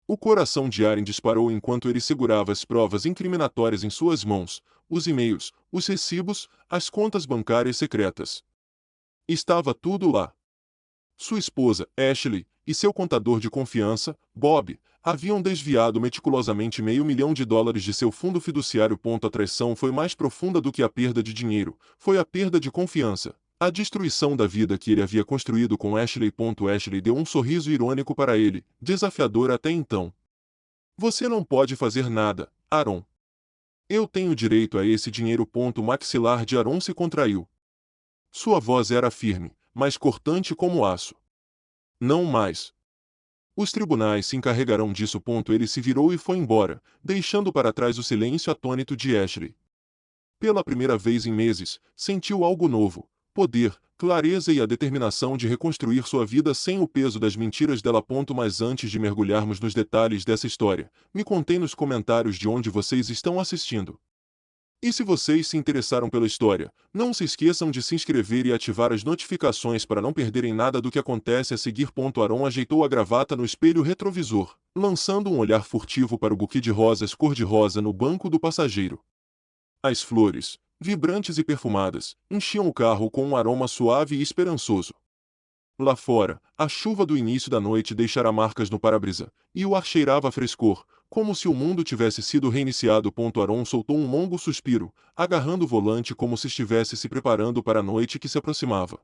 O coração de Aren disparou enquanto ele segurava as provas incriminatórias em suas mãos, os e-mails, os recibos, as contas bancárias secretas. Estava tudo lá. Sua esposa, Ashley, e seu contador de confiança, Bob, haviam desviado meticulosamente $500.000 de seu fundo fiduciário. A traição foi mais profunda do que a perda de dinheiro, foi a perda de confiança. A destruição da vida que ele havia construído com Ashley. Ashley deu um sorriso irônico para ele, desafiador até então. Você não pode fazer nada, Aaron. Eu tenho direito a esse dinheiro. O maxilar de Aaron se contraiu. Sua voz era firme, mas cortante como aço. Não mais. Os tribunais se encarregarão disso. Ele se virou e foi embora, deixando para trás o silêncio atônito de Ashley. Pela primeira vez em meses, sentiu algo novo: poder, clareza e a determinação de reconstruir sua vida sem o peso das mentiras dela. Mas antes de mergulharmos nos detalhes dessa história, me contem nos comentários de onde vocês estão assistindo. E se vocês se interessaram pela história, não se esqueçam de se inscrever e ativar as notificações para não perderem nada do que acontece a seguir. Aaron ajeitou a gravata no espelho retrovisor, lançando um olhar furtivo para o buquê de rosas cor-de-rosa no banco do passageiro. As flores, vibrantes e perfumadas, enchiam o carro com um aroma suave e esperançoso. Lá fora, a chuva do início da noite deixara marcas no para-brisa, e o ar cheirava a frescor, como se o mundo tivesse sido reiniciado. Aaron soltou um longo suspiro, agarrando o volante como se estivesse se preparando para a noite que se aproximava.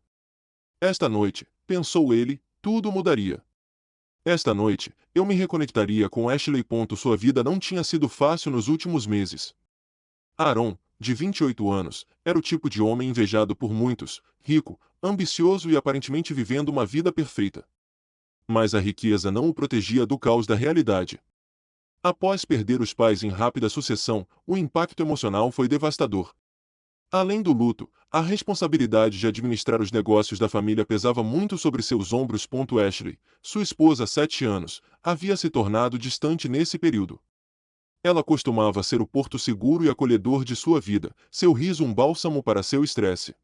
Esta noite, pensou ele, tudo mudaria. Esta noite, eu me reconectaria com Ashley. Sua vida não tinha sido fácil nos últimos meses. Aaron, de 28 anos, era o tipo de homem invejado por muitos, rico, ambicioso e aparentemente vivendo uma vida perfeita. Mas a riqueza não o protegia do caos da realidade. Após perder os pais em rápida sucessão, o impacto emocional foi devastador. Além do luto, a responsabilidade de administrar os negócios da família pesava muito sobre seus ombros. Ashley, sua esposa há 7 anos, havia se tornado distante nesse período. Ela costumava ser o porto seguro e acolhedor de sua vida, seu riso um bálsamo para seu estresse.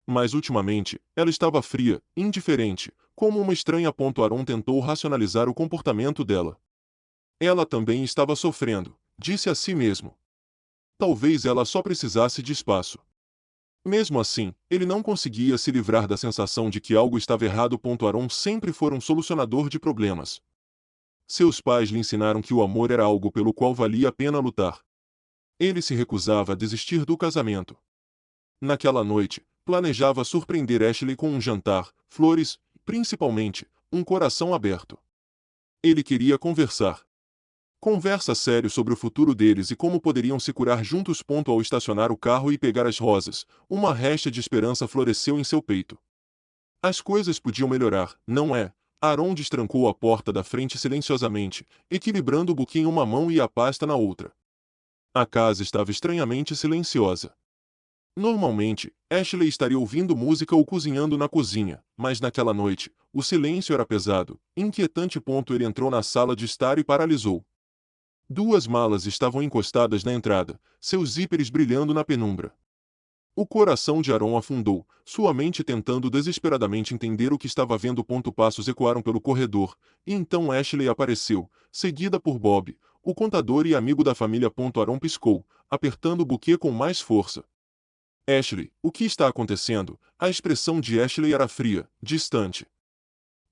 Mas ultimamente, ela estava fria, indiferente, como uma estranha. Aaron tentou racionalizar o comportamento dela. Ela também estava sofrendo, disse a si mesmo. Talvez ela só precisasse de espaço. Mesmo assim, ele não conseguia se livrar da sensação de que algo estava errado. Aaron sempre foi um solucionador de problemas. Seus pais lhe ensinaram que o amor era algo pelo qual valia a pena lutar. Ele se recusava a desistir do casamento. Naquela noite, planejava surpreender Ashley com um jantar, flores, principalmente, um coração aberto. Ele queria conversar. Conversa sério sobre o futuro deles e como poderiam se curar juntos. Ao estacionar o carro e pegar as rosas, uma réstea de esperança floresceu em seu peito. As coisas podiam melhorar, não é? Aaron destrancou a porta da frente silenciosamente, equilibrando o buquê em uma mão e a pasta na outra. A casa estava estranhamente silenciosa. Normalmente, Ashley estaria ouvindo música ou cozinhando na cozinha, mas naquela noite, o silêncio era pesado, inquietante. Ele entrou na sala de estar e paralisou. 2 malas estavam encostadas na entrada, seus zíperes brilhando na penumbra. O coração de Aaron afundou, sua mente tentando desesperadamente entender o que estava vendo. Passos ecoaram pelo corredor, e então Ashley apareceu, seguida por Bob, o contador e amigo da família. Aaron piscou, apertando o buquê com mais força. Ashley, o que está acontecendo? A expressão de Ashley era fria, distante.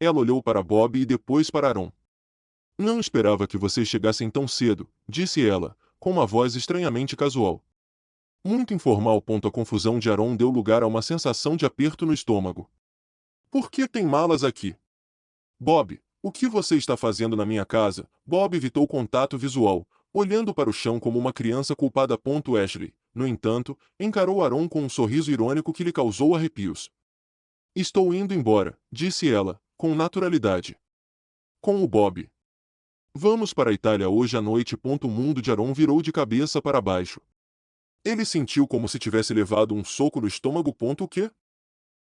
Ela olhou para Bob e depois para Aaron. Não esperava que vocês chegassem tão cedo, disse ela, com uma voz estranhamente casual. Muito informal. A confusão de Aaron deu lugar a uma sensação de aperto no estômago. Por que tem malas aqui? Bob, o que você está fazendo na minha casa? Bob evitou contato visual, olhando para o chão como uma criança culpada. Ashley, no entanto, encarou Aaron com um sorriso irônico que lhe causou arrepios. Estou indo embora, disse ela, com naturalidade. Com o Bob. Vamos para a Itália hoje à noite. O mundo de Aaron virou de cabeça para baixo. Ele sentiu como se tivesse levado um soco no estômago. O quê?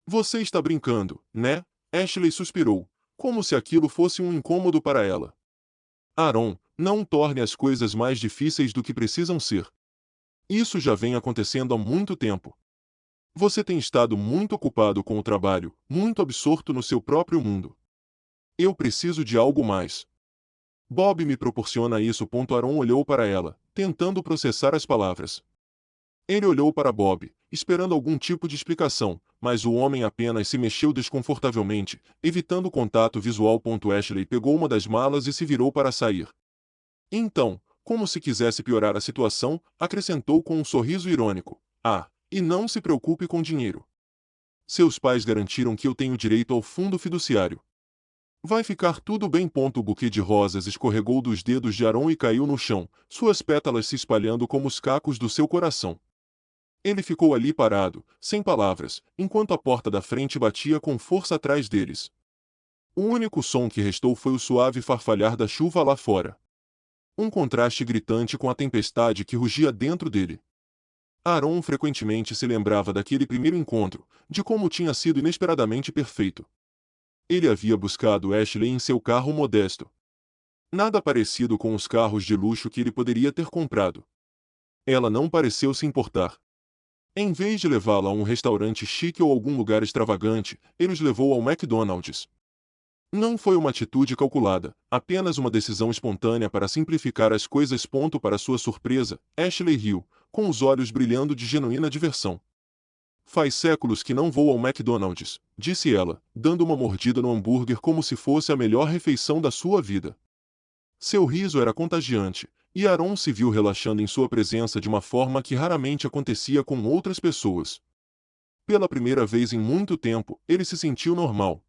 Você está brincando, né? Ashley suspirou, como se aquilo fosse um incômodo para ela. Aaron, não torne as coisas mais difíceis do que precisam ser. Isso já vem acontecendo há muito tempo. Você tem estado muito ocupado com o trabalho, muito absorto no seu próprio mundo. Eu preciso de algo mais. Bob me proporciona isso. Aaron olhou para ela, tentando processar as palavras. Ele olhou para Bob, esperando algum tipo de explicação, mas o homem apenas se mexeu desconfortavelmente, evitando contato visual. Ashley pegou uma das malas e se virou para sair. Então, como se quisesse piorar a situação, acrescentou com um sorriso irônico: "Ah, e não se preocupe com dinheiro. Seus pais garantiram que eu tenho direito ao fundo fiduciário. Vai ficar tudo bem." O buquê de rosas escorregou dos dedos de Aaron e caiu no chão, suas pétalas se espalhando como os cacos do seu coração. Ele ficou ali parado, sem palavras, enquanto a porta da frente batia com força atrás deles. O único som que restou foi o suave farfalhar da chuva lá fora. Um contraste gritante com a tempestade que rugia dentro dele. Aaron frequentemente se lembrava daquele primeiro encontro, de como tinha sido inesperadamente perfeito. Ele havia buscado Ashley em seu carro modesto. Nada parecido com os carros de luxo que ele poderia ter comprado. Ela não pareceu se importar. Em vez de levá-la a um restaurante chique ou algum lugar extravagante, ele os levou ao McDonald's. Não foi uma atitude calculada, apenas uma decisão espontânea para simplificar as coisas. Para sua surpresa, Ashley riu, com os olhos brilhando de genuína diversão. "Faz séculos que não vou ao McDonald's", disse ela, dando uma mordida no hambúrguer como se fosse a melhor refeição da sua vida. Seu riso era contagiante, e Aaron se viu relaxando em sua presença de uma forma que raramente acontecia com outras pessoas. Pela primeira vez em muito tempo, ele se sentiu normal.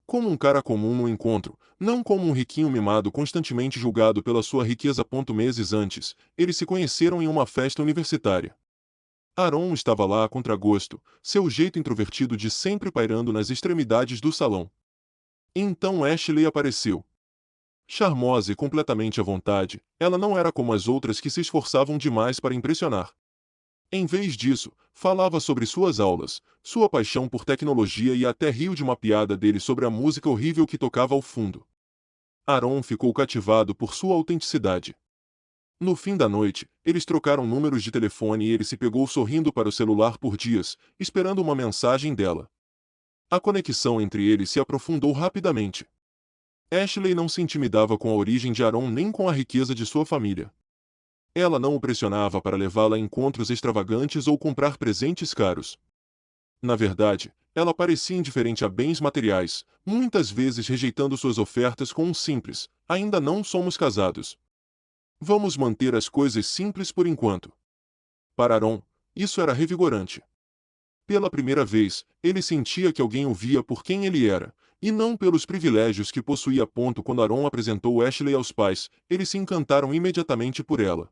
Como um cara comum no encontro, não como um riquinho mimado constantemente julgado pela sua riqueza. Meses antes, eles se conheceram em uma festa universitária. Aaron estava lá a contragosto, seu jeito introvertido de sempre pairando nas extremidades do salão. Então Ashley apareceu. Charmosa e completamente à vontade, ela não era como as outras que se esforçavam demais para impressionar. Em vez disso, falava sobre suas aulas, sua paixão por tecnologia e até riu de uma piada dele sobre a música horrível que tocava ao fundo. Aaron ficou cativado por sua autenticidade. No fim da noite, eles trocaram números de telefone e ele se pegou sorrindo para o celular por dias, esperando uma mensagem dela. A conexão entre eles se aprofundou rapidamente. Ashley não se intimidava com a origem de Aaron nem com a riqueza de sua família. Ela não o pressionava para levá-la a encontros extravagantes ou comprar presentes caros. Na verdade, ela parecia indiferente a bens materiais, muitas vezes rejeitando suas ofertas com um simples: "Ainda não somos casados. Vamos manter as coisas simples por enquanto." Para Aaron, isso era revigorante. Pela primeira vez, ele sentia que alguém o via por quem ele era, e não pelos privilégios que possuía. Quando Aaron apresentou Ashley aos pais, eles se encantaram imediatamente por ela.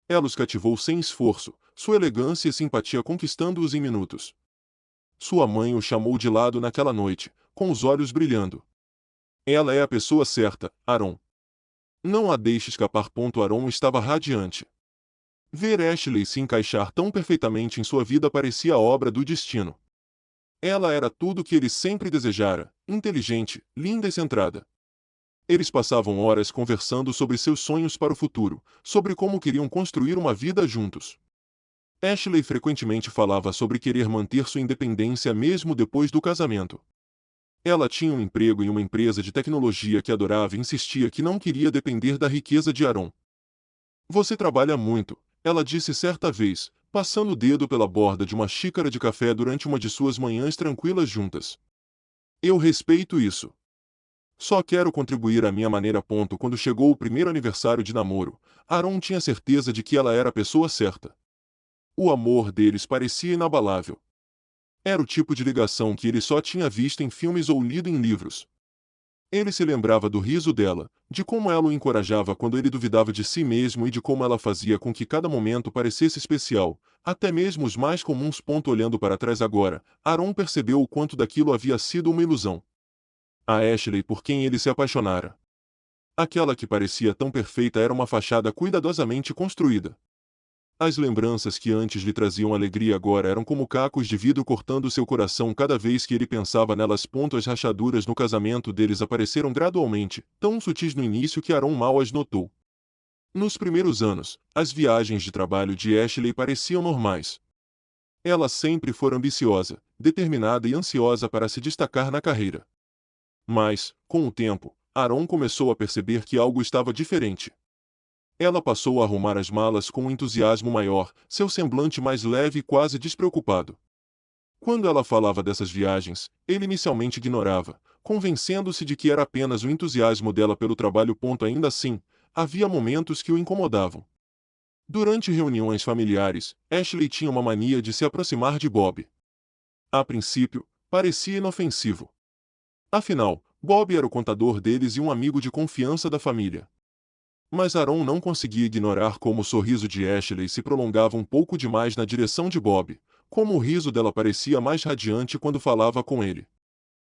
Ela os cativou sem esforço, sua elegância e simpatia conquistando-os em minutos. Sua mãe o chamou de lado naquela noite, com os olhos brilhando. "Ela é a pessoa certa, Aaron. Não a deixe escapar." Aaron estava radiante. Ver Ashley se encaixar tão perfeitamente em sua vida parecia a obra do destino. Ela era tudo o que ele sempre desejara: inteligente, linda e centrada. Eles passavam horas conversando sobre seus sonhos para o futuro, sobre como queriam construir uma vida juntos. Ashley frequentemente falava sobre querer manter sua independência mesmo depois do casamento. Ela tinha um emprego em uma empresa de tecnologia que adorava e insistia que não queria depender da riqueza de Aaron. "Você trabalha muito", ela disse certa vez, passando o dedo pela borda de uma xícara de café durante uma de suas manhãs tranquilas juntas. "Eu respeito isso. Só quero contribuir à minha maneira." Quando chegou o primeiro aniversário de namoro, Aaron tinha certeza de que ela era a pessoa certa. O amor deles parecia inabalável. Era o tipo de ligação que ele só tinha visto em filmes ou lido em livros. Ele se lembrava do riso dela, de como ela o encorajava quando ele duvidava de si mesmo e de como ela fazia com que cada momento parecesse especial, até mesmo os mais comuns. Olhando para trás agora, Aaron percebeu o quanto daquilo havia sido uma ilusão. A Ashley por quem ele se apaixonara. Aquela que parecia tão perfeita era uma fachada cuidadosamente construída. As lembranças que antes lhe traziam alegria agora eram como cacos de vidro cortando seu coração cada vez que ele pensava nelas. As rachaduras no casamento deles apareceram gradualmente, tão sutis no início que Aaron mal as notou. Nos primeiros anos, as viagens de trabalho de Ashley pareciam normais. Ela sempre fora ambiciosa, determinada e ansiosa para se destacar na carreira. Mas, com o tempo, Aaron começou a perceber que algo estava diferente. Ela passou a arrumar as malas com um entusiasmo maior, seu semblante mais leve e quase despreocupado. Quando ela falava dessas viagens, ele inicialmente ignorava, convencendo-se de que era apenas o entusiasmo dela pelo trabalho. Ainda assim, havia momentos que o incomodavam. Durante reuniões familiares, Ashley tinha uma mania de se aproximar de Bob. A princípio, parecia inofensivo. Afinal, Bob era o contador deles e um amigo de confiança da família. Mas Aaron não conseguia ignorar como o sorriso de Ashley se prolongava um pouco demais na direção de Bob, como o riso dela parecia mais radiante quando falava com ele.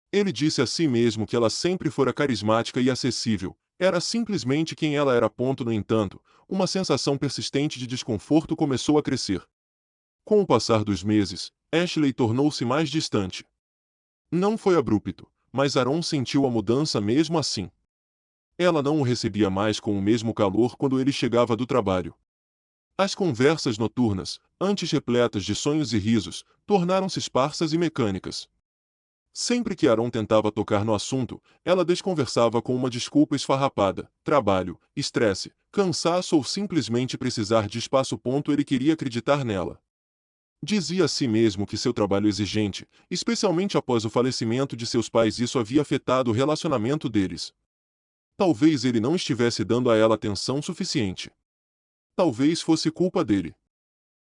Ele disse a si mesmo que ela sempre fora carismática e acessível, era simplesmente quem ela era. No entanto, uma sensação persistente de desconforto começou a crescer. Com o passar dos meses, Ashley tornou-se mais distante. Não foi abrupto, mas Aaron sentiu a mudança mesmo assim. Ela não o recebia mais com o mesmo calor quando ele chegava do trabalho. As conversas noturnas, antes repletas de sonhos e risos, tornaram-se esparsas e mecânicas. Sempre que Aaron tentava tocar no assunto, ela desconversava com uma desculpa esfarrapada: trabalho, estresse, cansaço ou simplesmente precisar de espaço. Ele queria acreditar nela. Dizia a si mesmo que seu trabalho exigente, especialmente após o falecimento de seus pais, isso havia afetado o relacionamento deles. Talvez ele não estivesse dando a ela atenção suficiente. Talvez fosse culpa dele.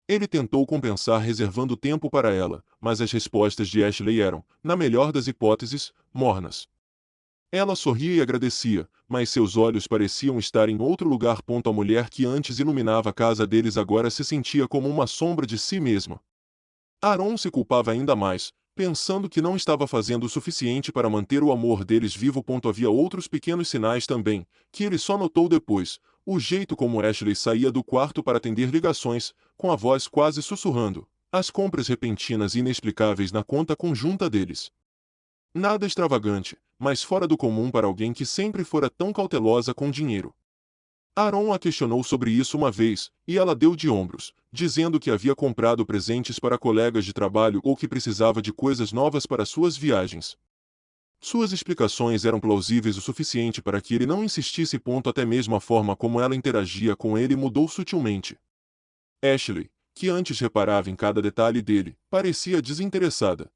Ele tentou compensar reservando tempo para ela, mas as respostas de Ashley eram, na melhor das hipóteses, mornas. Ela sorria e agradecia, mas seus olhos pareciam estar em outro lugar. A mulher que antes iluminava a casa deles agora se sentia como uma sombra de si mesma. Aaron se culpava ainda mais, pensando que não estava fazendo o suficiente para manter o amor deles vivo. Havia outros pequenos sinais também, que ele só notou depois: o jeito como Ashley saía do quarto para atender ligações, com a voz quase sussurrando, as compras repentinas e inexplicáveis na conta conjunta deles. Nada extravagante, mas fora do comum para alguém que sempre fora tão cautelosa com dinheiro. Aaron a questionou sobre isso uma vez, e ela deu de ombros, dizendo que havia comprado presentes para colegas de trabalho ou que precisava de coisas novas para suas viagens. Suas explicações eram plausíveis o suficiente para que ele não insistisse. Até mesmo a forma como ela interagia com ele mudou sutilmente. Ashley, que antes reparava em cada detalhe dele, parecia desinteressada.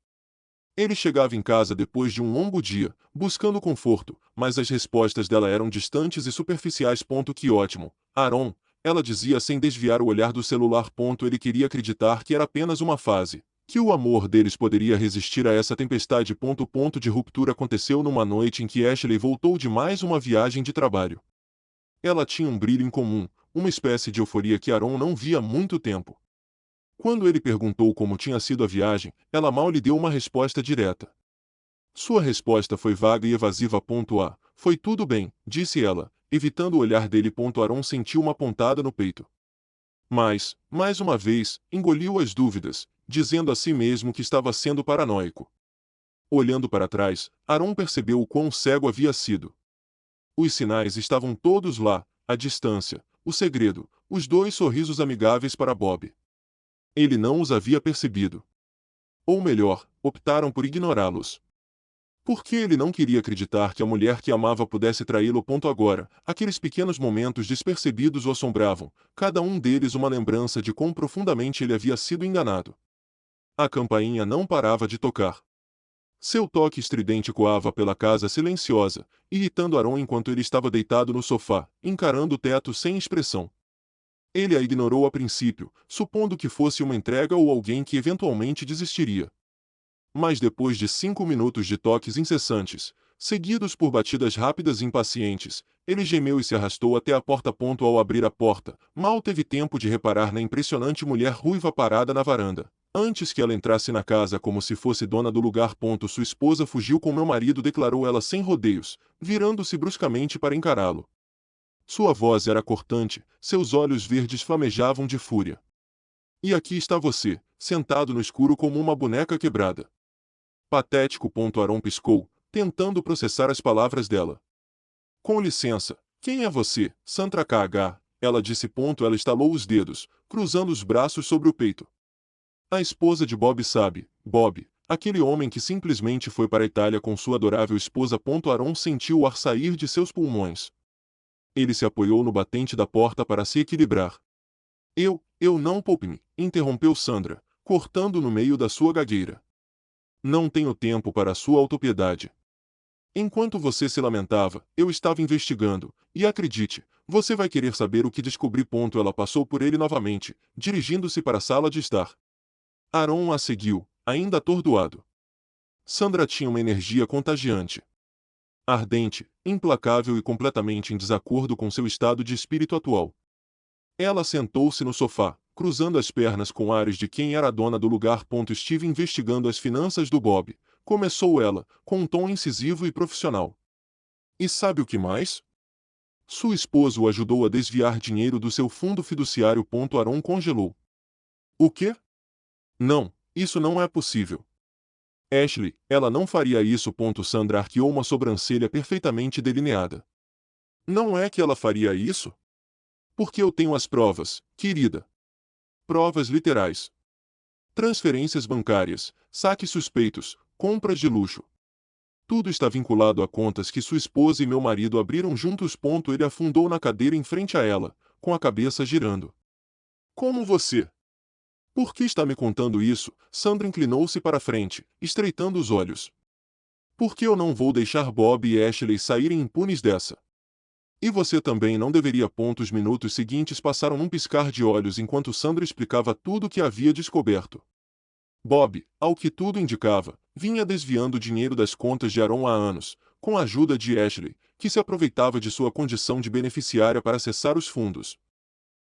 Ele chegava em casa depois de um longo dia, buscando conforto, mas as respostas dela eram distantes e superficiais. Que ótimo, Aaron, ela dizia sem desviar o olhar do celular. Ele queria acreditar que era apenas uma fase, que o amor deles poderia resistir a essa tempestade. O ponto de ruptura aconteceu numa noite em que Ashley voltou de mais uma viagem de trabalho. Ela tinha um brilho em comum, uma espécie de euforia que Aaron não via há muito tempo. Quando ele perguntou como tinha sido a viagem, ela mal lhe deu uma resposta direta. Sua resposta foi vaga e evasiva. Foi tudo bem, disse ela, evitando o olhar dele. Aaron sentiu uma pontada no peito. Mas, mais uma vez, engoliu as dúvidas, dizendo a si mesmo que estava sendo paranoico. Olhando para trás, Aaron percebeu o quão cego havia sido. Os sinais estavam todos lá, à distância, o segredo, os dois sorrisos amigáveis para Bob. Ele não os havia percebido. Ou melhor, optaram por ignorá-los. Porque ele não queria acreditar que a mulher que amava pudesse traí-lo. Agora, aqueles pequenos momentos despercebidos o assombravam, cada um deles uma lembrança de quão profundamente ele havia sido enganado. A campainha não parava de tocar. Seu toque estridente coava pela casa silenciosa, irritando Aaron enquanto ele estava deitado no sofá, encarando o teto sem expressão. Ele a ignorou a princípio, supondo que fosse uma entrega ou alguém que eventualmente desistiria. Mas depois de 5 minutos de toques incessantes, seguidos por batidas rápidas e impacientes, ele gemeu e se arrastou até a porta. Ao abrir a porta, mal teve tempo de reparar na impressionante mulher ruiva parada na varanda. Antes que ela entrasse na casa como se fosse dona do lugar. Sua esposa fugiu com meu marido, declarou ela sem rodeios, virando-se bruscamente para encará-lo. Sua voz era cortante, seus olhos verdes flamejavam de fúria. E aqui está você, sentado no escuro como uma boneca quebrada. Patético. Aaron piscou, tentando processar as palavras dela. Com licença, quem é você, Sandra KH? Ela disse. Ela estalou os dedos, cruzando os braços sobre o peito. A esposa de Bob sabe, Bob, aquele homem que simplesmente foi para a Itália com sua adorável esposa. Aaron sentiu o ar sair de seus pulmões. Ele se apoiou no batente da porta para se equilibrar. Eu não poupe-me, interrompeu Sandra, cortando no meio da sua gagueira. Não tenho tempo para a sua autopiedade. Enquanto você se lamentava, eu estava investigando, e acredite, você vai querer saber o que descobri. Ela passou por ele novamente, dirigindo-se para a sala de estar. Aaron a seguiu, ainda atordoado. Sandra tinha uma energia contagiante. Ardente, implacável e completamente em desacordo com seu estado de espírito atual. Ela sentou-se no sofá, cruzando as pernas com ares de quem era a dona do lugar. Estive investigando as finanças do Bob, começou ela, com um tom incisivo e profissional. E sabe o que mais? Sua esposa o ajudou a desviar dinheiro do seu fundo fiduciário. Aaron congelou. O quê? Não, isso não é possível. Ashley, ela não faria isso. Sandra arqueou uma sobrancelha perfeitamente delineada. Não é que ela faria isso? Porque eu tenho as provas, querida. Provas literais. Transferências bancárias, saques suspeitos, compras de luxo. Tudo está vinculado a contas que sua esposa e meu marido abriram juntos. Ele afundou na cadeira em frente a ela, com a cabeça girando. Como você? Por que está me contando isso? Sandra inclinou-se para a frente, estreitando os olhos. Por que eu não vou deixar Bob e Ashley saírem impunes dessa? E você também não deveria. Os minutos seguintes passaram num piscar de olhos enquanto Sandra explicava tudo o que havia descoberto. Bob, ao que tudo indicava, vinha desviando dinheiro das contas de Aaron há anos, com a ajuda de Ashley, que se aproveitava de sua condição de beneficiária para acessar os fundos.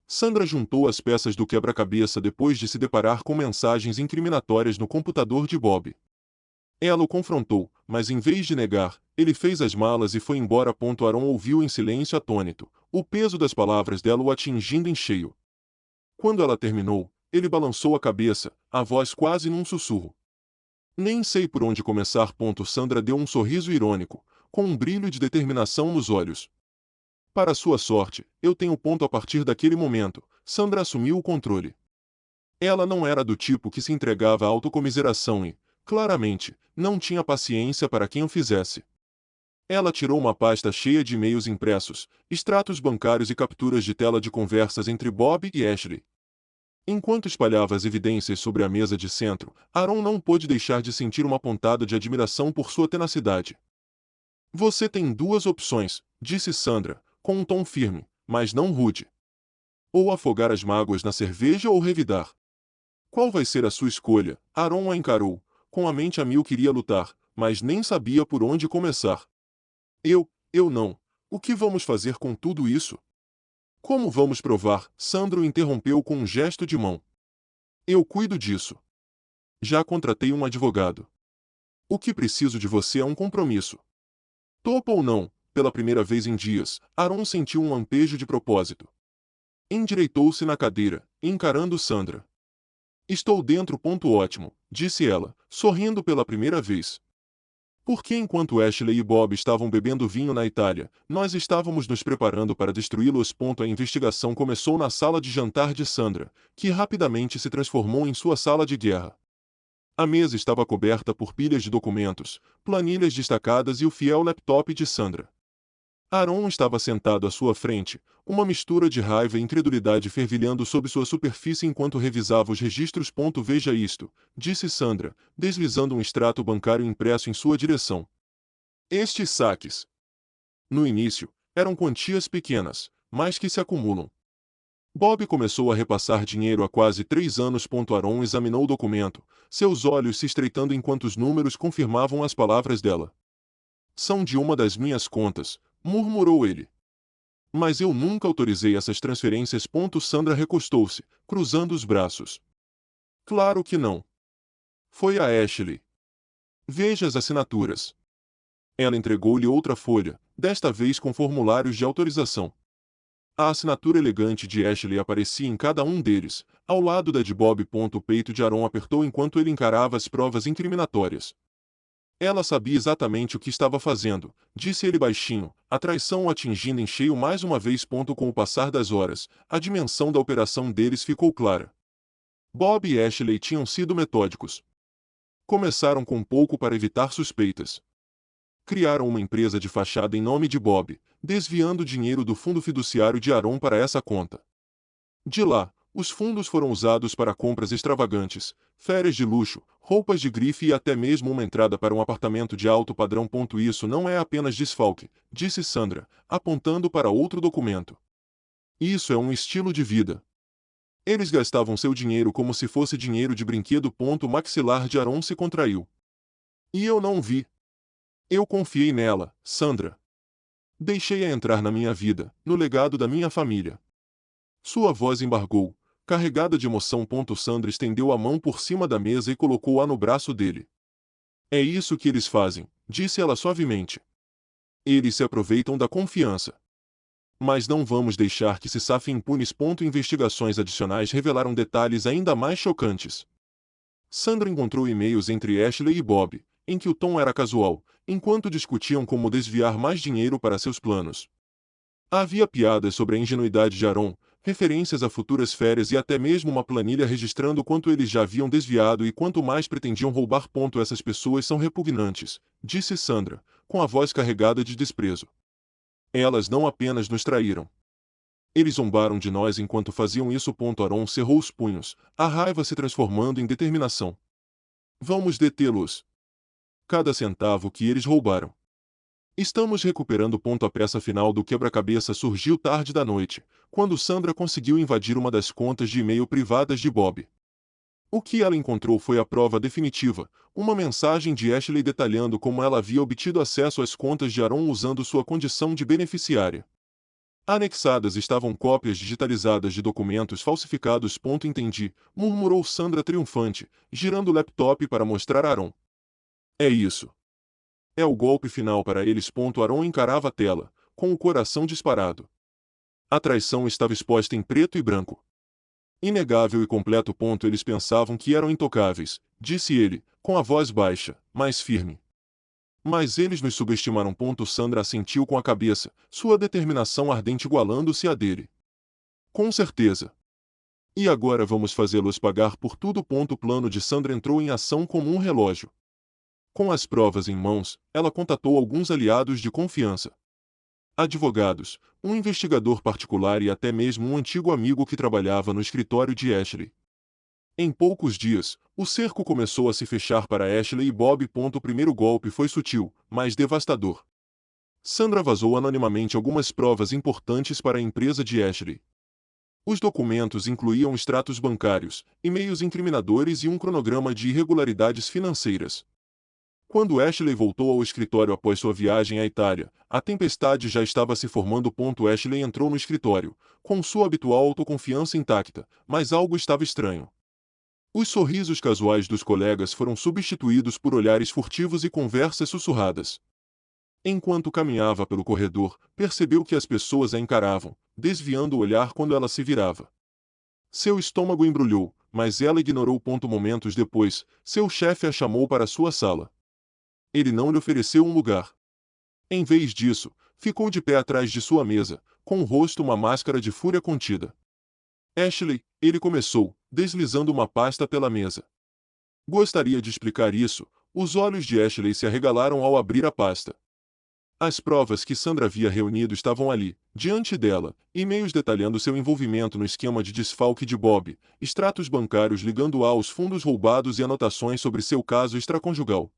Sandra juntou as peças do quebra-cabeça depois de se deparar com mensagens incriminatórias no computador de Bob. Ela o confrontou, mas em vez de negar, ele fez as malas e foi embora. Aaron ouviu em silêncio atônito, o peso das palavras dela o atingindo em cheio. Quando ela terminou, ele balançou a cabeça, a voz quase num sussurro. Nem sei por onde começar. Sandra deu um sorriso irônico, com um brilho de determinação nos olhos. Para sua sorte, eu tenho. A partir daquele momento, Sandra assumiu o controle. Ela não era do tipo que se entregava à autocomiseração e, claramente, não tinha paciência para quem o fizesse. Ela tirou uma pasta cheia de e-mails impressos, extratos bancários e capturas de tela de conversas entre Bob e Ashley. Enquanto espalhava as evidências sobre a mesa de centro, Aaron não pôde deixar de sentir uma pontada de admiração por sua tenacidade. Você tem duas opções, disse Sandra, com um tom firme, mas não rude. Ou afogar as mágoas na cerveja ou revidar. Qual vai ser a sua escolha? Aaron a encarou, com a mente a mil. Queria lutar, mas nem sabia por onde começar. Eu não. O que vamos fazer com tudo isso? Como vamos provar? Sandra o interrompeu com um gesto de mão. Eu cuido disso. Já contratei um advogado. O que preciso de você é um compromisso. Topa ou não? Pela primeira vez em dias, Aaron sentiu um lampejo de propósito. Endireitou-se na cadeira, encarando Sandra. Estou dentro. Ótimo, disse ela, sorrindo pela primeira vez. Porque enquanto Ashley e Bob estavam bebendo vinho na Itália, nós estávamos nos preparando para destruí-los. A investigação começou na sala de jantar de Sandra, que rapidamente se transformou em sua sala de guerra. A mesa estava coberta por pilhas de documentos, planilhas destacadas e o fiel laptop de Sandra. Aaron estava sentado à sua frente, uma mistura de raiva e incredulidade fervilhando sob sua superfície enquanto revisava os registros. Veja isto, disse Sandra, deslizando um extrato bancário impresso em sua direção. Estes saques. No início, eram quantias pequenas, mas que se acumulam. Bob começou a repassar dinheiro há quase 3 anos. Aaron examinou o documento, seus olhos se estreitando enquanto os números confirmavam as palavras dela. São de uma das minhas contas, murmurou ele. Mas eu nunca autorizei essas transferências. Sandra recostou-se, cruzando os braços. Claro que não. Foi a Ashley. Veja as assinaturas. Ela entregou-lhe outra folha, desta vez com formulários de autorização. A assinatura elegante de Ashley aparecia em cada um deles, ao lado da de Bob. O peito de Aaron apertou enquanto ele encarava as provas incriminatórias. Ela sabia exatamente o que estava fazendo, disse ele baixinho, a traição o atingindo em cheio mais uma vez. Com o passar das horas, a dimensão da operação deles ficou clara. Bob e Ashley tinham sido metódicos. Começaram com pouco para evitar suspeitas. Criaram uma empresa de fachada em nome de Bob, desviando dinheiro do fundo fiduciário de Aaron para essa conta. De lá, os fundos foram usados para compras extravagantes, férias de luxo, roupas de grife e até mesmo uma entrada para um apartamento de alto padrão. Isso não é apenas desfalque, disse Sandra, apontando para outro documento. Isso é um estilo de vida. Eles gastavam seu dinheiro como se fosse dinheiro de brinquedo. O maxilar de Aaron se contraiu. E eu não vi. Eu confiei nela, Sandra. Deixei-a entrar na minha vida, no legado da minha família. Sua voz embargou, carregada de emoção. Sandra estendeu a mão por cima da mesa e colocou-a no braço dele. É isso que eles fazem, disse ela suavemente. Eles se aproveitam da confiança. Mas não vamos deixar que se safem impunes. Investigações adicionais revelaram detalhes ainda mais chocantes. Sandra encontrou e-mails entre Ashley e Bob, em que o tom era casual, enquanto discutiam como desviar mais dinheiro para seus planos. Havia piadas sobre a ingenuidade de Aaron, referências a futuras férias e até mesmo uma planilha registrando quanto eles já haviam desviado e quanto mais pretendiam roubar. Essas pessoas são repugnantes, disse Sandra, com a voz carregada de desprezo. Elas não apenas nos traíram. Eles zombaram de nós enquanto faziam isso. Aaron cerrou os punhos, a raiva se transformando em determinação. Vamos detê-los. Cada centavo que eles roubaram. Estamos recuperando. A peça final do quebra-cabeça surgiu tarde da noite, quando Sandra conseguiu invadir uma das contas de e-mail privadas de Bob. O que ela encontrou foi a prova definitiva, uma mensagem de Ashley detalhando como ela havia obtido acesso às contas de Aaron usando sua condição de beneficiária. Anexadas estavam cópias digitalizadas de documentos falsificados. Entendi, murmurou Sandra triunfante, girando o laptop para mostrar a Aaron. É isso. É o golpe final para eles. Aaron encarava a tela, com o coração disparado. A traição estava exposta em preto e branco. Inegável e completo. Eles pensavam que eram intocáveis, disse ele, com a voz baixa, mas firme. Mas eles nos subestimaram. Sandra assentiu com a cabeça, sua determinação ardente igualando-se à dele. Com certeza. E agora vamos fazê-los pagar por tudo. O plano de Sandra entrou em ação como um relógio. Com as provas em mãos, ela contatou alguns aliados de confiança. Advogados, um investigador particular e até mesmo um antigo amigo que trabalhava no escritório de Ashley. Em poucos dias, o cerco começou a se fechar para Ashley e Bob. O primeiro golpe foi sutil, mas devastador. Sandra vazou anonimamente algumas provas importantes para a empresa de Ashley. Os documentos incluíam extratos bancários, e-mails incriminadores e um cronograma de irregularidades financeiras. Quando Ashley voltou ao escritório após sua viagem à Itália, a tempestade já estava se formando. Ashley entrou no escritório, com sua habitual autoconfiança intacta, mas algo estava estranho. Os sorrisos casuais dos colegas foram substituídos por olhares furtivos e conversas sussurradas. Enquanto caminhava pelo corredor, percebeu que as pessoas a encaravam, desviando o olhar quando ela se virava. Seu estômago embrulhou, mas ela ignorou. Momentos depois, seu chefe a chamou para sua sala. Ele não lhe ofereceu um lugar. Em vez disso, ficou de pé atrás de sua mesa, com o rosto uma máscara de fúria contida. Ashley, ele começou, deslizando uma pasta pela mesa. Gostaria de explicar isso. Os olhos de Ashley se arregalaram ao abrir a pasta. As provas que Sandra havia reunido estavam ali, diante dela, e-mails detalhando seu envolvimento no esquema de desfalque de Bob, extratos bancários ligando-a aos fundos roubados e anotações sobre seu caso extraconjugal.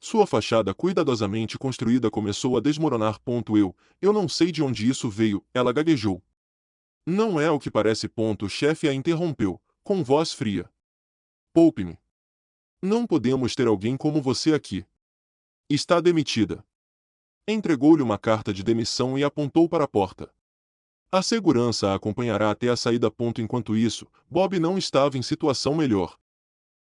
Sua fachada cuidadosamente construída começou a desmoronar. Eu não sei de onde isso veio, ela gaguejou. Não é o que parece. O chefe a interrompeu, com voz fria. Poupe-me. Não podemos ter alguém como você aqui. Está demitida. Entregou-lhe uma carta de demissão e apontou para a porta. A segurança a acompanhará até a saída. Enquanto isso, Bob não estava em situação melhor.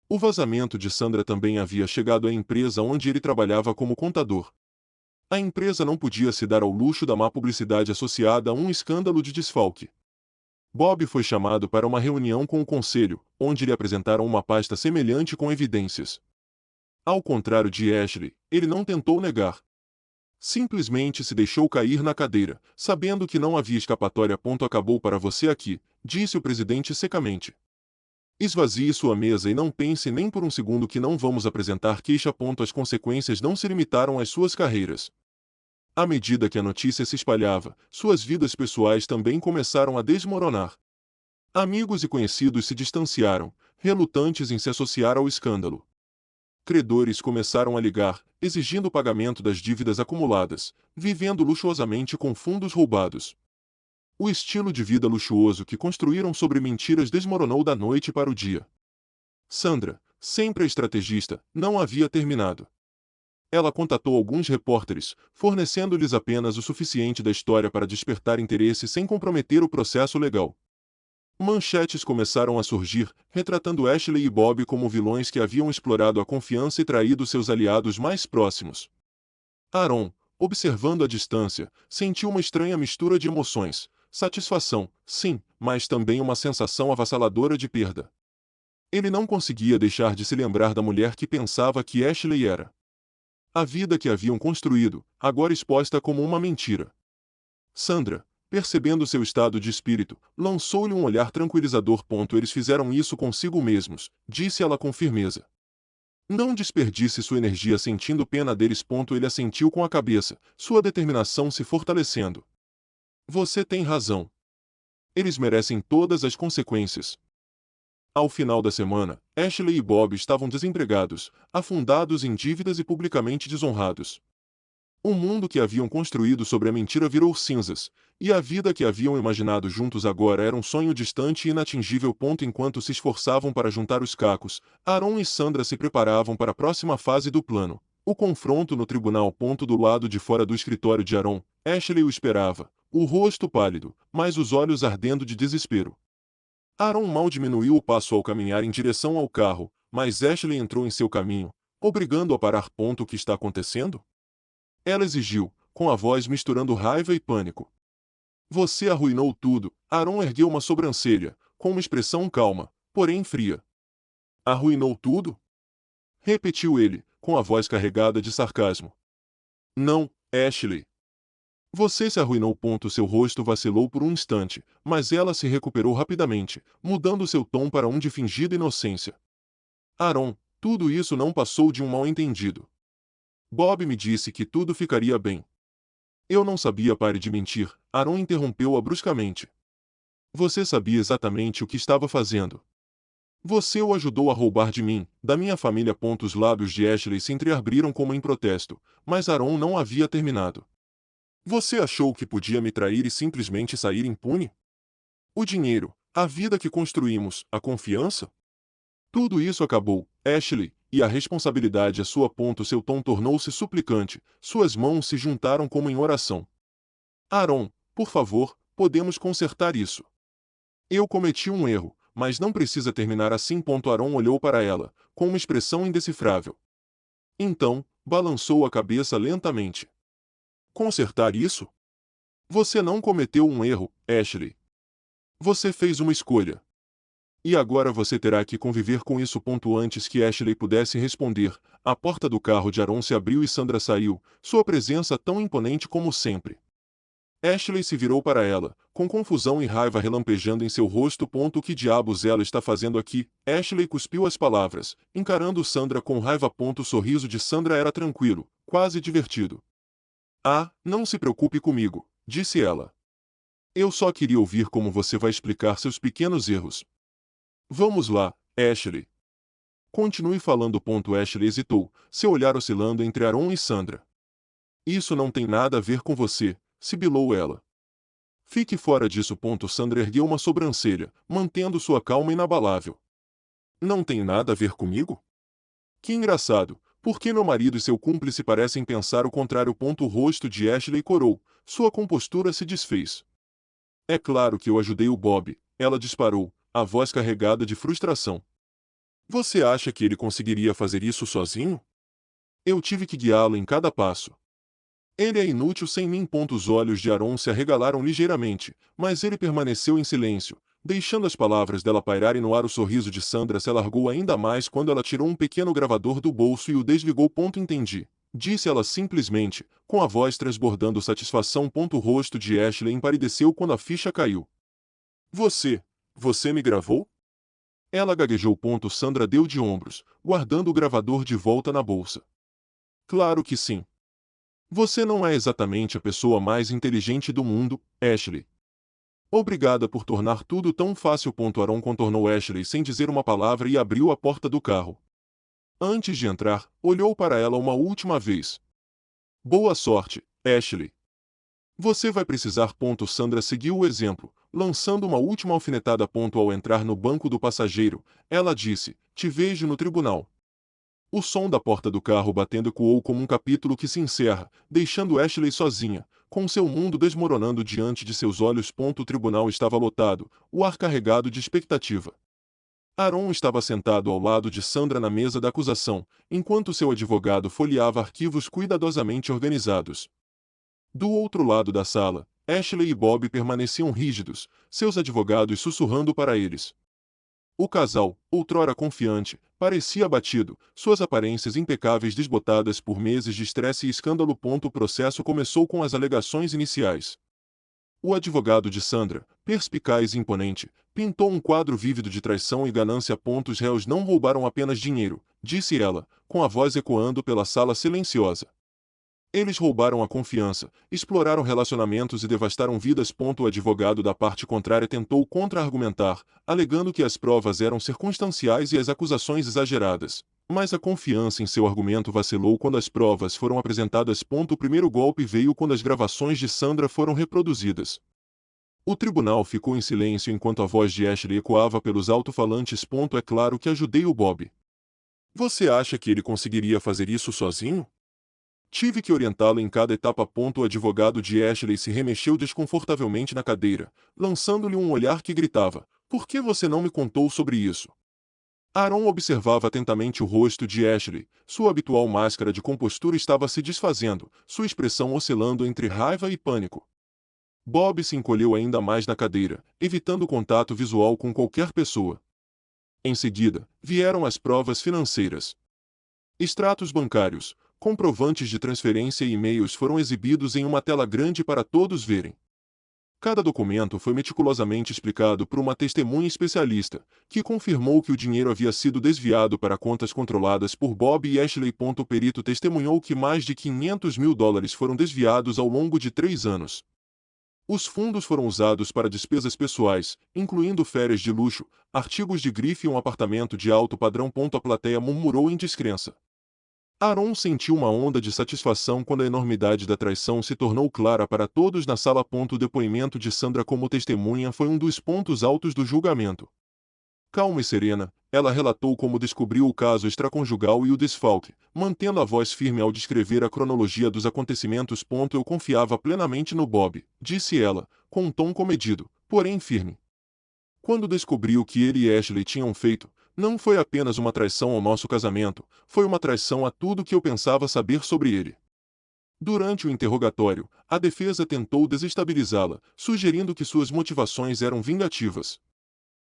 O vazamento de Sandra também havia chegado à empresa onde ele trabalhava como contador. A empresa não podia se dar ao luxo da má publicidade associada a um escândalo de desfalque. Bob foi chamado para uma reunião com o conselho, onde lhe apresentaram uma pasta semelhante com evidências. Ao contrário de Ashley, ele não tentou negar. Simplesmente se deixou cair na cadeira, sabendo que não havia escapatória. Acabou para você aqui, disse o presidente secamente. Esvazie sua mesa e não pense nem por um segundo que não vamos apresentar queixa. As consequências não se limitaram às suas carreiras. À medida que a notícia se espalhava, suas vidas pessoais também começaram a desmoronar. Amigos e conhecidos se distanciaram, relutantes em se associar ao escândalo. Credores começaram a ligar, exigindo o pagamento das dívidas acumuladas, vivendo luxuosamente com fundos roubados. O estilo de vida luxuoso que construíram sobre mentiras desmoronou da noite para o dia. Sandra, sempre a estrategista, não havia terminado. Ela contatou alguns repórteres, fornecendo-lhes apenas o suficiente da história para despertar interesse sem comprometer o processo legal. Manchetes começaram a surgir, retratando Ashley e Bob como vilões que haviam explorado a confiança e traído seus aliados mais próximos. Aaron, observando à distância, sentiu uma estranha mistura de emoções: satisfação, sim, mas também uma sensação avassaladora de perda. Ele não conseguia deixar de se lembrar da mulher que pensava que Ashley era. A vida que haviam construído, agora exposta como uma mentira. Sandra, percebendo seu estado de espírito, lançou-lhe um olhar tranquilizador. Eles fizeram isso consigo mesmos, disse ela com firmeza. Não desperdice sua energia sentindo pena deles. Ele assentiu com a cabeça, sua determinação se fortalecendo. Você tem razão. Eles merecem todas as consequências. Ao final da semana, Ashley e Bob estavam desempregados, afundados em dívidas e publicamente desonrados. O mundo que haviam construído sobre a mentira virou cinzas, e a vida que haviam imaginado juntos agora era um sonho distante e inatingível. Enquanto se esforçavam para juntar os cacos, Aaron e Sandra se preparavam para a próxima fase do plano: o confronto no tribunal. Do lado de fora do escritório de Aaron, Ashley o esperava, o rosto pálido, mas os olhos ardendo de desespero. Aaron mal diminuiu o passo ao caminhar em direção ao carro, mas Ashley entrou em seu caminho, obrigando-o a parar. O que está acontecendo? Ela exigiu, com a voz misturando raiva e pânico. Você arruinou tudo. Aaron ergueu uma sobrancelha, com uma expressão calma, porém fria. Arruinou tudo? Repetiu ele, com a voz carregada de sarcasmo. Não, Ashley. Você se arruinou. Seu rosto vacilou por um instante, mas ela se recuperou rapidamente, mudando seu tom para um de fingida inocência. Aaron, tudo isso não passou de um mal-entendido. Bob me disse que tudo ficaria bem. Eu não sabia. Pare de mentir, Aaron interrompeu-a bruscamente. Você sabia exatamente o que estava fazendo. Você o ajudou a roubar de mim, da minha família. Os lábios de Ashley se entreabriram como em protesto, mas Aaron não havia terminado. Você achou que podia me trair e simplesmente sair impune? O dinheiro, a vida que construímos, a confiança? Tudo isso acabou, Ashley, e a responsabilidade é sua. Seu tom tornou-se suplicante, suas mãos se juntaram como em oração. Aaron, por favor, podemos consertar isso. Eu cometi um erro, mas não precisa terminar assim. Aaron olhou para ela, com uma expressão indecifrável. Então, balançou a cabeça lentamente. Consertar isso? Você não cometeu um erro, Ashley. Você fez uma escolha. E agora você terá que conviver com isso. Antes que Ashley pudesse responder, a porta do carro de Aaron se abriu e Sandra saiu, sua presença tão imponente como sempre. Ashley se virou para ela, com confusão e raiva relampejando em seu rosto. O que diabos ela está fazendo aqui? Ashley cuspiu as palavras, encarando Sandra com raiva. O sorriso de Sandra era tranquilo, quase divertido. Ah, não se preocupe comigo, disse ela. Eu só queria ouvir como você vai explicar seus pequenos erros. Vamos lá, Ashley. Continue falando. Ashley hesitou, seu olhar oscilando entre Aaron e Sandra. Isso não tem nada a ver com você, sibilou ela. Fique fora disso. Sandra ergueu uma sobrancelha, mantendo sua calma inabalável. Não tem nada a ver comigo? Que engraçado, porque meu marido e seu cúmplice parecem pensar o contrário. O rosto de Ashley corou, sua compostura se desfez. É claro que eu ajudei o Bob, ela disparou, a voz carregada de frustração. Você acha que ele conseguiria fazer isso sozinho? Eu tive que guiá-lo em cada passo. Ele é inútil sem mim. Os olhos de Aaron se arregalaram ligeiramente, mas ele permaneceu em silêncio, deixando as palavras dela pairarem no ar. O sorriso de Sandra se alargou ainda mais quando ela tirou um pequeno gravador do bolso e o desligou. Entendi, disse ela simplesmente, com a voz transbordando satisfação. O rosto de Ashley empalideceu quando a ficha caiu. Você me gravou? Ela gaguejou. Sandra deu de ombros, guardando o gravador de volta na bolsa. Claro que sim. Você não é exatamente a pessoa mais inteligente do mundo, Ashley. Obrigada por tornar tudo tão fácil. Aaron contornou Ashley sem dizer uma palavra e abriu a porta do carro. Antes de entrar, olhou para ela uma última vez. Boa sorte, Ashley. Você vai precisar. Sandra seguiu o exemplo, lançando uma última alfinetada. Ao entrar no banco do passageiro, ela disse: Te vejo no tribunal. O som da porta do carro batendo ecoou como um capítulo que se encerra, deixando Ashley sozinha, com seu mundo desmoronando diante de seus olhos. O tribunal estava lotado, o ar carregado de expectativa. Aaron estava sentado ao lado de Sandra na mesa da acusação, enquanto seu advogado folheava arquivos cuidadosamente organizados. Do outro lado da sala, Ashley e Bob permaneciam rígidos, seus advogados sussurrando para eles. O casal, outrora confiante, parecia abatido, suas aparências impecáveis desbotadas por meses de estresse e escândalo. O processo começou com as alegações iniciais. O advogado de Sandra, perspicaz e imponente, pintou um quadro vívido de traição e ganância. Os réus não roubaram apenas dinheiro, disse ela, com a voz ecoando pela sala silenciosa. Eles roubaram a confiança, exploraram relacionamentos e devastaram vidas. O advogado da parte contrária tentou contra-argumentar, alegando que as provas eram circunstanciais e as acusações exageradas. Mas a confiança em seu argumento vacilou quando as provas foram apresentadas. O primeiro golpe veio quando as gravações de Sandra foram reproduzidas. O tribunal ficou em silêncio enquanto a voz de Ashley ecoava pelos alto-falantes. É claro que ajudei o Bob. Você acha que ele conseguiria fazer isso sozinho? Tive que orientá-lo em cada etapa. O advogado de Ashley se remexeu desconfortavelmente na cadeira, lançando-lhe um olhar que gritava: Por que você não me contou sobre isso? Aaron observava atentamente o rosto de Ashley. Sua habitual máscara de compostura estava se desfazendo, sua expressão oscilando entre raiva e pânico. Bob se encolheu ainda mais na cadeira, evitando contato visual com qualquer pessoa. Em seguida, vieram as provas financeiras. Extratos bancários, comprovantes de transferência e e-mails foram exibidos em uma tela grande para todos verem. Cada documento foi meticulosamente explicado por uma testemunha especialista, que confirmou que o dinheiro havia sido desviado para contas controladas por Bob e Ashley. O perito testemunhou que mais de $500 mil foram desviados ao longo de 3 anos. Os fundos foram usados para despesas pessoais, incluindo férias de luxo, artigos de grife e um apartamento de alto padrão. A plateia murmurou em descrença. Aaron sentiu uma onda de satisfação quando a enormidade da traição se tornou clara para todos na sala. O depoimento de Sandra como testemunha foi um dos pontos altos do julgamento. Calma e serena, ela relatou como descobriu o caso extraconjugal e o desfalque, mantendo a voz firme ao descrever a cronologia dos acontecimentos. Eu confiava plenamente no Bob, disse ela, com um tom comedido, porém firme. Quando descobri o que ele e Ashley tinham feito, não foi apenas uma traição ao nosso casamento, foi uma traição a tudo que eu pensava saber sobre ele. Durante o interrogatório, a defesa tentou desestabilizá-la, sugerindo que suas motivações eram vingativas.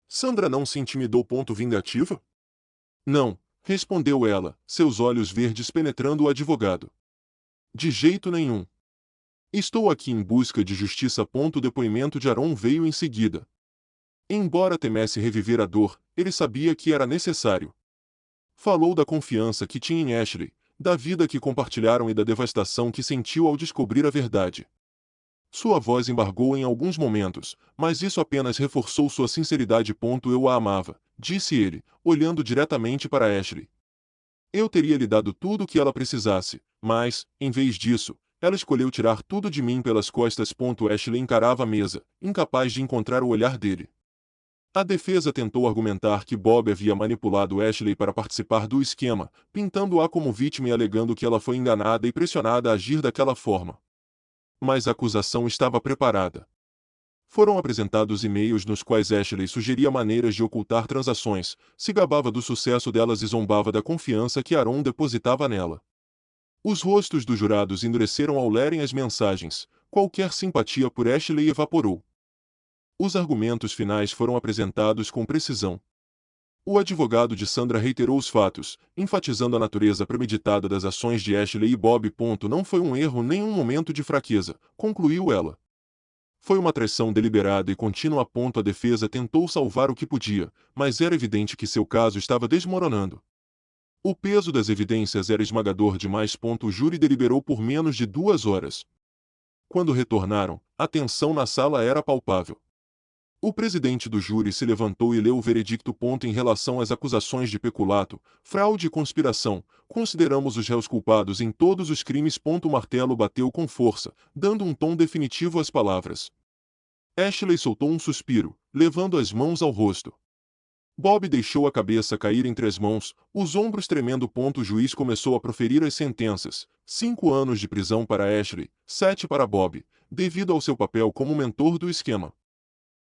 Sandra não se intimidou. Vingativa? Não, respondeu ela, seus olhos verdes penetrando o advogado. De jeito nenhum. Estou aqui em busca de justiça. O depoimento de Aaron veio em seguida. Embora temesse reviver a dor, ele sabia que era necessário. Falou da confiança que tinha em Ashley, da vida que compartilharam e da devastação que sentiu ao descobrir a verdade. Sua voz embargou em alguns momentos, mas isso apenas reforçou sua sinceridade. Eu a amava, disse ele, olhando diretamente para Ashley. Eu teria lhe dado tudo o que ela precisasse, mas, em vez disso, ela escolheu tirar tudo de mim pelas costas. Ashley encarava a mesa, incapaz de encontrar o olhar dele. A defesa tentou argumentar que Bob havia manipulado Ashley para participar do esquema, pintando-a como vítima e alegando que ela foi enganada e pressionada a agir daquela forma. Mas a acusação estava preparada. Foram apresentados e-mails nos quais Ashley sugeria maneiras de ocultar transações, se gabava do sucesso delas e zombava da confiança que Aaron depositava nela. Os rostos dos jurados endureceram ao lerem as mensagens, qualquer simpatia por Ashley evaporou. Os argumentos finais foram apresentados com precisão. O advogado de Sandra reiterou os fatos, enfatizando a natureza premeditada das ações de Ashley e Bob. Não foi um erro nem um momento de fraqueza, concluiu ela. Foi uma traição deliberada e contínua. A defesa tentou salvar o que podia, mas era evidente que seu caso estava desmoronando. O peso das evidências era esmagador demais. O júri deliberou por menos de 2 horas. Quando retornaram, a tensão na sala era palpável. O presidente do júri se levantou e leu o veredicto. Em relação às acusações de peculato, fraude e conspiração, consideramos os réus culpados em todos os crimes. O martelo bateu com força, dando um tom definitivo às palavras. Ashley soltou um suspiro, levando as mãos ao rosto. Bob deixou a cabeça cair entre as mãos, os ombros tremendo. O juiz começou a proferir as sentenças: 5 anos de prisão para Ashley, 7 para Bob, devido ao seu papel como mentor do esquema.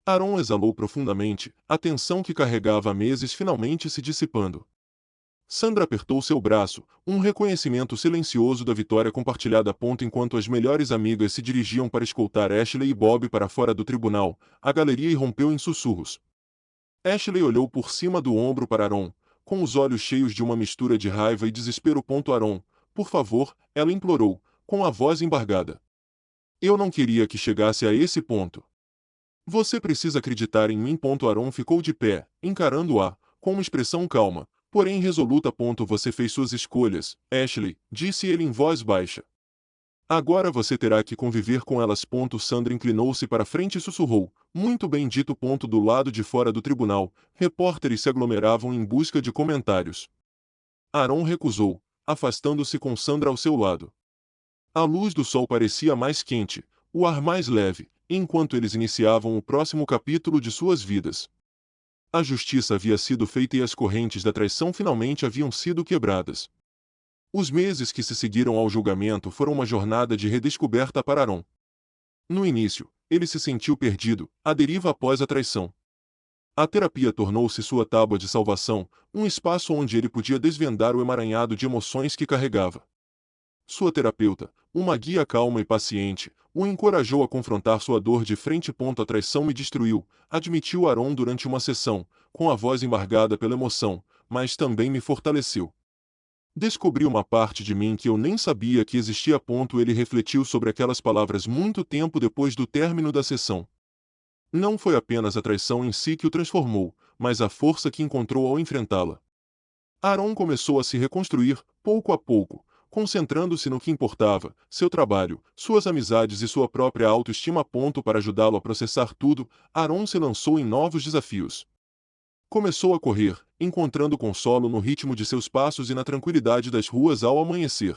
Aaron exalou profundamente, a tensão que carregava há meses finalmente se dissipando. Sandra apertou seu braço, um reconhecimento silencioso da vitória compartilhada. Enquanto as melhores amigas se dirigiam para escoltar Ashley e Bob para fora do tribunal, a galeria irrompeu em sussurros. Ashley olhou por cima do ombro para Aaron, com os olhos cheios de uma mistura de raiva e desespero. Aaron, por favor, ela implorou, com a voz embargada. Eu não queria que chegasse a esse ponto. Você precisa acreditar em mim. Aaron ficou de pé, encarando-a, com uma expressão calma, porém resoluta. Você fez suas escolhas, Ashley, disse ele em voz baixa. Agora você terá que conviver com elas. Sandra inclinou-se para frente e sussurrou, muito bem dito. Do lado de fora do tribunal, repórteres se aglomeravam em busca de comentários. Aaron recusou, afastando-se com Sandra ao seu lado. A luz do sol parecia mais quente, o ar mais leve, enquanto eles iniciavam o próximo capítulo de suas vidas. A justiça havia sido feita e as correntes da traição finalmente haviam sido quebradas. Os meses que se seguiram ao julgamento foram uma jornada de redescoberta para Aaron. No início, ele se sentiu perdido, à deriva após a traição. A terapia tornou-se sua tábua de salvação, um espaço onde ele podia desvendar o emaranhado de emoções que carregava. Sua terapeuta, uma guia calma e paciente, o encorajou a confrontar sua dor de frente. A traição me destruiu, admitiu Aaron durante uma sessão, com a voz embargada pela emoção, mas também me fortaleceu. Descobri uma parte de mim que eu nem sabia que existia. Ele refletiu sobre aquelas palavras muito tempo depois do término da sessão. Não foi apenas a traição em si que o transformou, mas a força que encontrou ao enfrentá-la. Aaron começou a se reconstruir, pouco a pouco, concentrando-se no que importava, seu trabalho, suas amizades e sua própria autoestima. Para ajudá-lo a processar tudo, Aaron se lançou em novos desafios. Começou a correr, encontrando consolo no ritmo de seus passos e na tranquilidade das ruas ao amanhecer.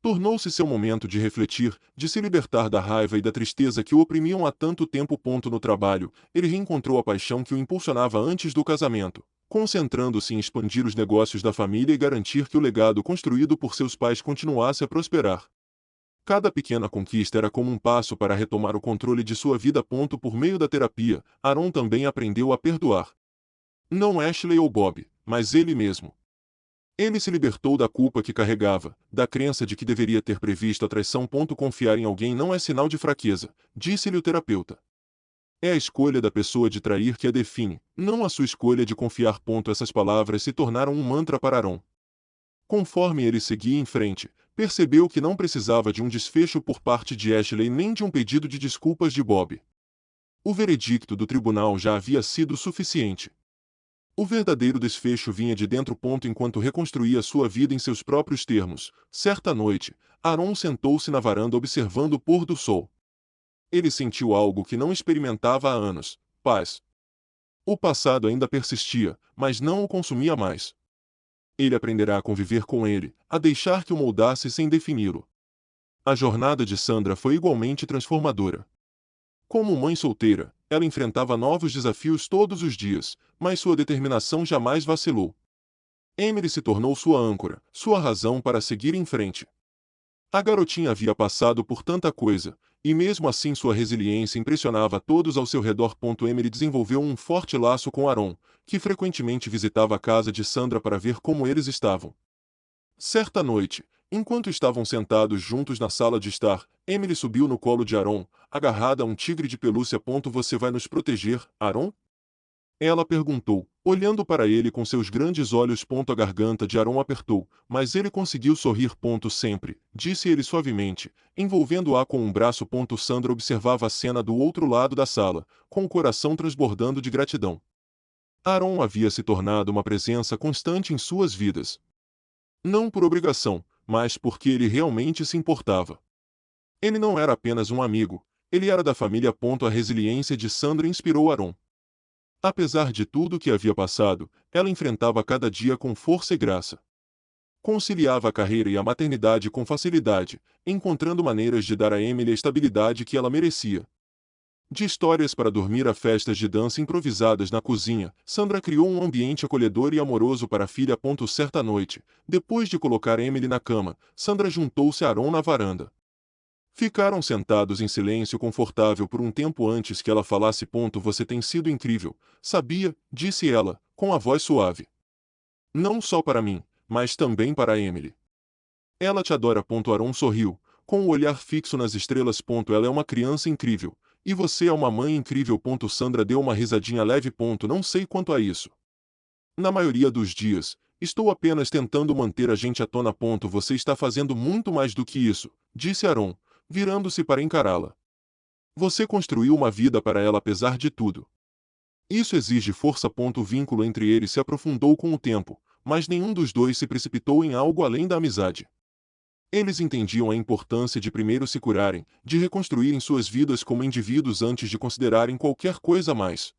Tornou-se seu momento de refletir, de se libertar da raiva e da tristeza que o oprimiam há tanto tempo. No trabalho, ele reencontrou a paixão que o impulsionava antes do casamento, concentrando-se em expandir os negócios da família e garantir que o legado construído por seus pais continuasse a prosperar. Cada pequena conquista era como um passo para retomar o controle de sua vida. Por meio da terapia, Aaron também aprendeu a perdoar. Não Ashley ou Bob, mas ele mesmo. Ele se libertou da culpa que carregava, da crença de que deveria ter previsto a traição. Confiar em alguém não é sinal de fraqueza, disse-lhe o terapeuta. É a escolha da pessoa de trair que a define, não a sua escolha de confiar. Essas palavras se tornaram um mantra para Aaron. Conforme ele seguia em frente, percebeu que não precisava de um desfecho por parte de Ashley nem de um pedido de desculpas de Bob. O veredicto do tribunal já havia sido suficiente. O verdadeiro desfecho vinha de dentro. Enquanto reconstruía sua vida em seus próprios termos, certa noite, Aaron sentou-se na varanda observando o pôr do sol. Ele sentiu algo que não experimentava há anos: paz. O passado ainda persistia, mas não o consumia mais. Ele aprenderá a conviver com ele, a deixar que o moldasse sem defini-lo. A jornada de Sandra foi igualmente transformadora. Como mãe solteira, ela enfrentava novos desafios todos os dias, mas sua determinação jamais vacilou. Emily se tornou sua âncora, sua razão para seguir em frente. A garotinha havia passado por tanta coisa, e mesmo assim sua resiliência impressionava a todos ao seu redor. Emily desenvolveu um forte laço com Aaron, que frequentemente visitava a casa de Sandra para ver como eles estavam. Certa noite, enquanto estavam sentados juntos na sala de estar, Emily subiu no colo de Aaron, agarrada a um tigre de pelúcia. Você vai nos proteger, Aaron? Ela perguntou, Olhando para ele com seus grandes olhos, a garganta de Aaron apertou, mas ele conseguiu sorrir. Sempre, disse ele suavemente, envolvendo-a com um braço. Sandra observava a cena do outro lado da sala, com o coração transbordando de gratidão. Aaron havia se tornado uma presença constante em suas vidas. Não por obrigação, mas porque ele realmente se importava. Ele não era apenas um amigo, ele era da família. A resiliência de Sandra inspirou Aaron. Apesar de tudo o que havia passado, ela enfrentava cada dia com força e graça. Conciliava a carreira e a maternidade com facilidade, encontrando maneiras de dar a Emily a estabilidade que ela merecia. De histórias para dormir a festas de dança improvisadas na cozinha, Sandra criou um ambiente acolhedor e amoroso para a filha. Certa noite, depois de colocar Emily na cama, Sandra juntou-se a Aaron na varanda. Ficaram sentados em silêncio confortável por um tempo antes que ela falasse. Você tem sido incrível, sabia, disse ela, com a voz suave. Não só para mim, mas também para Emily. Ela te adora. Aaron sorriu, com o olhar fixo nas estrelas. Ela é uma criança incrível, e você é uma mãe incrível. Sandra deu uma risadinha leve. Não sei quanto a isso. Na maioria dos dias, estou apenas tentando manter a gente à tona. Você está fazendo muito mais do que isso, disse Aaron, virando-se para encará-la. Você construiu uma vida para ela apesar de tudo. Isso exige força. O vínculo entre eles se aprofundou com o tempo, mas nenhum dos dois se precipitou em algo além da amizade. Eles entendiam a importância de primeiro se curarem, de reconstruírem suas vidas como indivíduos antes de considerarem qualquer coisa mais.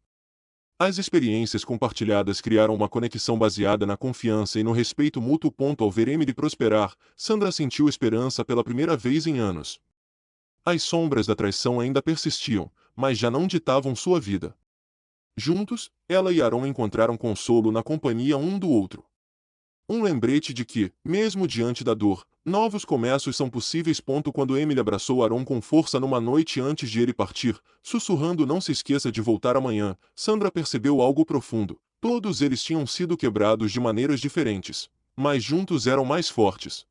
As experiências compartilhadas criaram uma conexão baseada na confiança e no respeito mútuo. Ao ver Emily prosperar, Sandra sentiu esperança pela primeira vez em anos. As sombras da traição ainda persistiam, mas já não ditavam sua vida. Juntos, ela e Aaron encontraram consolo na companhia um do outro. Um lembrete de que, mesmo diante da dor, novos começos são possíveis. Quando Emily abraçou Aaron com força numa noite antes de ele partir, sussurrando não se esqueça de voltar amanhã, Sandra percebeu algo profundo. Todos eles tinham sido quebrados de maneiras diferentes, mas juntos eram mais fortes.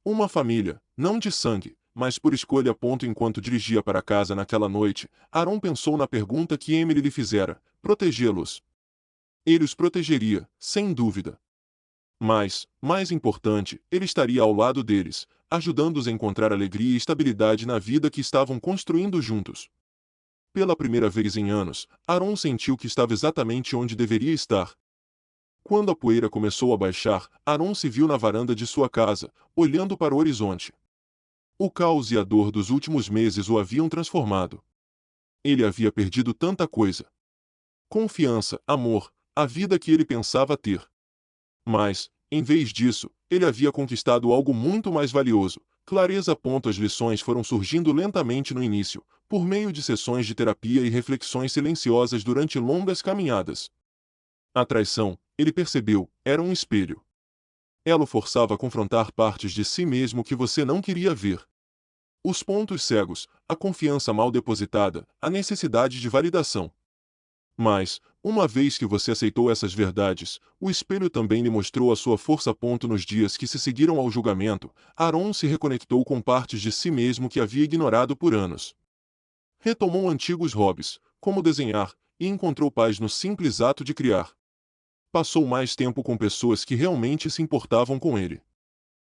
Uma família, não de sangue, mas por escolha. Enquanto dirigia para casa naquela noite, Aaron pensou na pergunta que Emily lhe fizera: protegê-los. Ele os protegeria, sem dúvida. Mas, mais importante, ele estaria ao lado deles, ajudando-os a encontrar alegria e estabilidade na vida que estavam construindo juntos. Pela primeira vez em anos, Aaron sentiu que estava exatamente onde deveria estar. Quando a poeira começou a baixar, Aaron se viu na varanda de sua casa, olhando para o horizonte. O caos e a dor dos últimos meses o haviam transformado. Ele havia perdido tanta coisa. Confiança, amor, a vida que ele pensava ter. Mas, em vez disso, ele havia conquistado algo muito mais valioso: clareza. As lições foram surgindo lentamente no início, por meio de sessões de terapia e reflexões silenciosas durante longas caminhadas. A traição, ele percebeu, era um espelho. Ela o forçava a confrontar partes de si mesmo que você não queria ver. Os pontos cegos, a confiança mal depositada, a necessidade de validação. Mas, uma vez que você aceitou essas verdades, o espelho também lhe mostrou a sua força. Nos dias que se seguiram ao julgamento, Aaron se reconectou com partes de si mesmo que havia ignorado por anos. Retomou antigos hobbies, como desenhar, e encontrou paz no simples ato de criar. Passou mais tempo com pessoas que realmente se importavam com ele.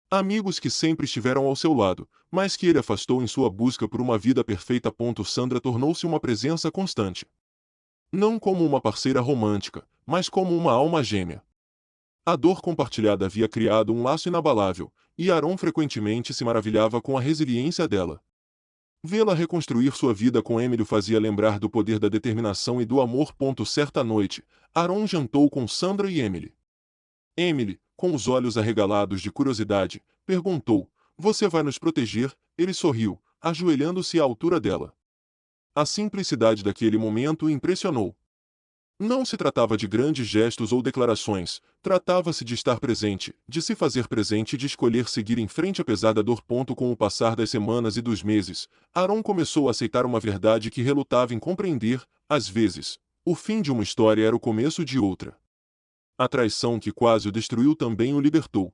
Amigos que sempre estiveram ao seu lado, mas que ele afastou em sua busca por uma vida perfeita. Sandra tornou-se uma presença constante. Não como uma parceira romântica, mas como uma alma gêmea. A dor compartilhada havia criado um laço inabalável, e Aaron frequentemente se maravilhava com a resiliência dela. Vê-la reconstruir sua vida com Emily o fazia lembrar do poder da determinação e do amor. Certa noite, Aaron jantou com Sandra e Emily. Emily, com os olhos arregalados de curiosidade, perguntou: você vai nos proteger? Ele sorriu, ajoelhando-se à altura dela. A simplicidade daquele momento o impressionou. Não se tratava de grandes gestos ou declarações, tratava-se de estar presente, de se fazer presente e de escolher seguir em frente apesar da dor. Com o passar das semanas e dos meses, Aaron começou a aceitar uma verdade que relutava em compreender: às vezes, o fim de uma história era o começo de outra. A traição que quase o destruiu também o libertou.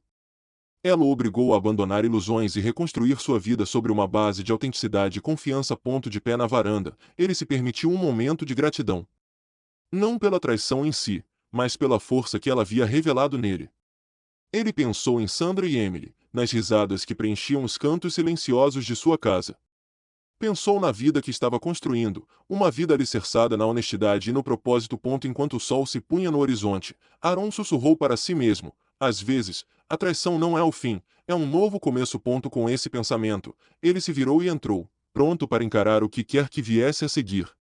Ela o obrigou a abandonar ilusões e reconstruir sua vida sobre uma base de autenticidade e confiança. De pé na varanda, ele se permitiu um momento de gratidão. Não pela traição em si, mas pela força que ela havia revelado nele. Ele pensou em Sandra e Emily, nas risadas que preenchiam os cantos silenciosos de sua casa. Pensou na vida que estava construindo, uma vida alicerçada na honestidade e no propósito. Enquanto o sol se punha no horizonte, Aaron sussurrou para si mesmo: às vezes, a traição não é o fim, é um novo começo. Com esse pensamento, ele se virou e entrou, pronto para encarar o que quer que viesse a seguir.